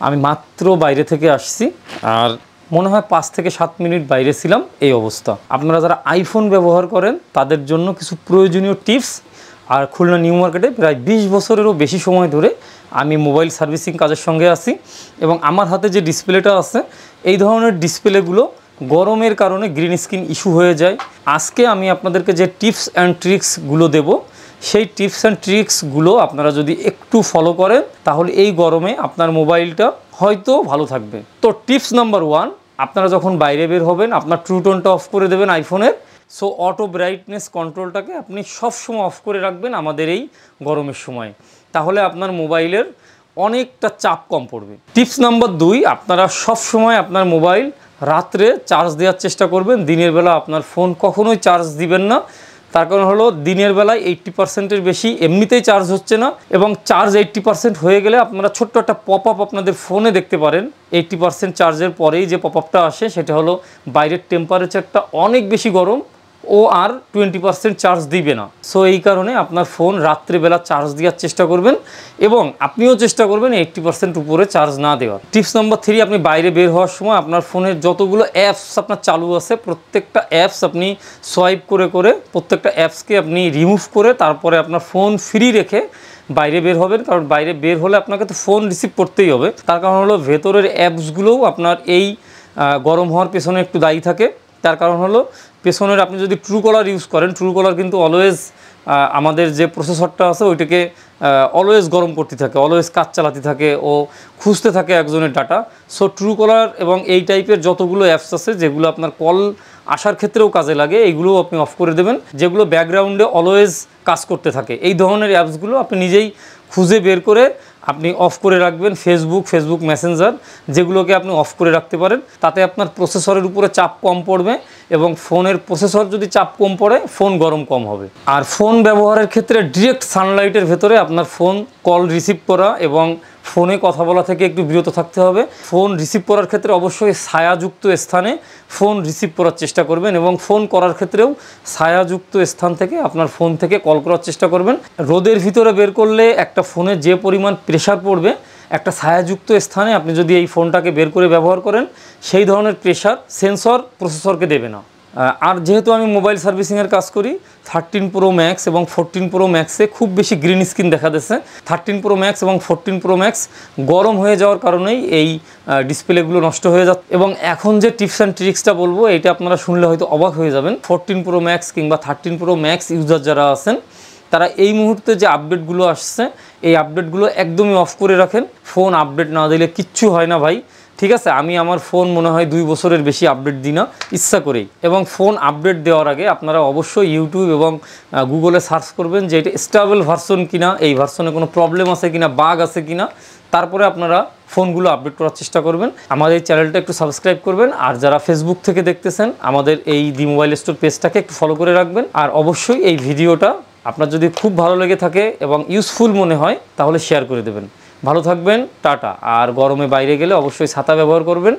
আমি মাত্র বাইরে থেকে আসছি আর মনে হয় 5 থেকে 7 মিনিট বাইরে ছিলাম, এই অবস্থা। আপনারা যারা আইফোন ব্যবহার করেন তাদের জন্য কিছু প্রয়োজনীয় টিপস। আর খুলনা নিউ মার্কেটে প্রায় 20 বছরেরও বেশি সময় ধরে আমি মোবাইল সার্ভিসিং কাজের সঙ্গে আছি এবং আমার হাতে যে ডিসপ্লেটা আছে এই ধরনের ডিসপ্লেগুলো গরমের কারণে গ্রিন স্ক্রিন ইস্যু হয়ে যায়। আজকে আমি আপনাদেরকে যে টিপস অ্যান্ড ট্রিক্সগুলো দেব, সেই টিপস অ্যান্ড ট্রিক্সগুলো আপনারা যদি একটু ফলো করেন তাহলে এই গরমে আপনার মোবাইলটা হয়তো ভালো থাকবে। তো টিপস নাম্বার 1, আপনারা যখন বাইরে বের হবেন আপনার ট্রু টোনটা অফ করে দেবেন আইফোনের। সো অটো ব্রাইটনেস কন্ট্রোলটাকে আপনি সবসময় অফ করে রাখবেন আমাদের এই গরমের সময়, তাহলে আপনার মোবাইলের অনেকটা চাপ কম পড়বে। টিপস নাম্বার 2, আপনারা সবসময় আপনার মোবাইল রাত্রে চার্জ দেওয়ার চেষ্টা করবেন। দিনের বেলা আপনার ফোন কখনোই চার্জ দিবেন না। তার কারণ হলো দিনের বেলায় 80%-এর বেশি এমনিতেই চার্জ হচ্ছে না এবং চার্জ 80% হয়ে গেলে আপনারা ছোট্ট একটা পপ আপ আপনাদের ফোনে দেখতে পারেন। 80% চার্জের পরেই যে পপ আপটা আসে সেটা হলো বাইরের টেম্পারেচারটা অনেক বেশি গরম, ও আর 20% চার্জ দিবে না। সো এই কারণে আপনার ফোন রাত্রেবেলা চার্জ দেওয়ার চেষ্টা করবেন এবং আপনিও চেষ্টা করবেন 80% উপরে চার্জ না দেওয়ার। টিপস নাম্বার 3, আপনি বাইরে বের হওয়ার সময় আপনার ফোনের যতগুলো অ্যাপস আপনার চালু আছে প্রত্যেকটা অ্যাপস আপনি সোয়াইপ করে করে প্রত্যেকটা অ্যাপসকে আপনি রিমুভ করে তারপরে আপনার ফোন ফ্রি রেখে বাইরে বের হবেন। কারণ বাইরে বের হলে আপনাকে তো ফোন রিসিভ করতেই হবে। তার কারণ হলো ভেতরের অ্যাপসগুলোও আপনার এই গরম হওয়ার পেছনে একটু দায়ী থাকে। তার কারণ হলো পেছনের আপনি যদি ট্রু কলার ইউজ করেন, ট্রু কলার কিন্তু অলওয়েজ আমাদের যে প্রসেসরটা আছে ওইটাকে অলওয়েজ গরম করতে থাকে, অলওয়েজ কাজ চালাতে থাকে, ও খুঁজতে থাকে একজনের ডাটা। সো ট্রু কলার এবং এই টাইপের যতগুলো অ্যাপস আছে যেগুলো আপনার কল আসার ক্ষেত্রেও কাজে লাগে এইগুলোও আপনি অফ করে দেবেন। যেগুলো ব্যাকগ্রাউন্ডে অলওয়েজ কাজ করতে থাকে এই ধরনের অ্যাপসগুলো আপনি নিজেই খুঁজে বের করে আপনি অফ করে রাখবেন। ফেসবুক মেসেঞ্জার যেগুলোকে আপনি অফ করে রাখতে পারেন, তাতে আপনার প্রসেসরের উপরে চাপ কম পড়বে এবং ফোনের প্রসেসর যদি চাপ কম পড়ে ফোন গরম কম হবে। আর ফোন ব্যবহারের ক্ষেত্রে ডিরেক্ট সানলাইটের ভেতরে আপনার ফোন কল রিসিভ করা এবং ফোনে কথা বলা থেকে একটু বিরত থাকতে হবে। ফোন রিসিভ করার ক্ষেত্রে অবশ্যই ছায়াযুক্ত স্থানে ফোন রিসিভ করার চেষ্টা করবেন এবং ফোন করার ক্ষেত্রেও ছায়াযুক্ত স্থান থেকে আপনার ফোন থেকে কল করার চেষ্টা করবেন। রোদের ভিতরে বের করলে একটা ফোনে যে পরিমাণ প্রেশার পড়বে, একটা ছায়াযুক্ত স্থানে আপনি যদি এই ফোনটাকে বের করে ব্যবহার করেন সেই ধরনের প্রেশার সেন্সর প্রসেসরকে দেবে না। আর যেহেতু আমি মোবাইল সার্ভিসিংয়ের কাজ করি, 13 Pro Max এবং 14 Pro Maxে খুব বেশি গ্রিন স্ক্রিন দেখা দিচ্ছে। 13 Pro Max এবং 14 Pro Max গরম হয়ে যাওয়ার কারণেই এই ডিসপ্লেগুলো নষ্ট হয়ে যাচ্ছে। এবং এখন যে টিপস অ্যান্ড ট্রিক্সটা বলবো এটা আপনারা শুনলে হয়তো অবাক হয়ে যাবেন। 14 Pro Max কিংবা 13 Pro Max ইউজার যারা আছেন তারা এই মুহূর্তে যে আপডেটগুলো আসছে এই আপডেটগুলো একদমই অফ করে রাখেন। ফোন আপডেট না দিলে কিচ্ছু হয় না ভাই, ঠিক আছে? আমি আমার ফোন মনে হয় 2 বছরের বেশি আপডেট দিই না ইচ্ছা করেই। এবং ফোন আপডেট দেওয়ার আগে আপনারা অবশ্যই ইউটিউব এবং গুগলে সার্চ করবেন যে এটা স্টেবল ভার্সন কিনা, এই ভার্সনে কোনো প্রবলেম আছে কিনা, বাগ আছে কিনা, তারপরে আপনারা ফোনগুলো আপডেট করার চেষ্টা করবেন। আমাদের এই চ্যানেলটা একটু সাবস্ক্রাইব করবেন আর যারা ফেসবুক থেকে দেখতেছেন আমাদের এই দি মোবাইল স্টোর পেজটাকে একটু ফলো করে রাখবেন। আর অবশ্যই এই ভিডিওটা আপনার যদি খুব ভালো লেগে থাকে এবং ইউজফুল মনে হয় তাহলে শেয়ার করে দেবেন। ভালো থাকবেন, টাটা। আর গরমে বাইরে গেলে অবশ্যই ছাতা ব্যবহার করবেন।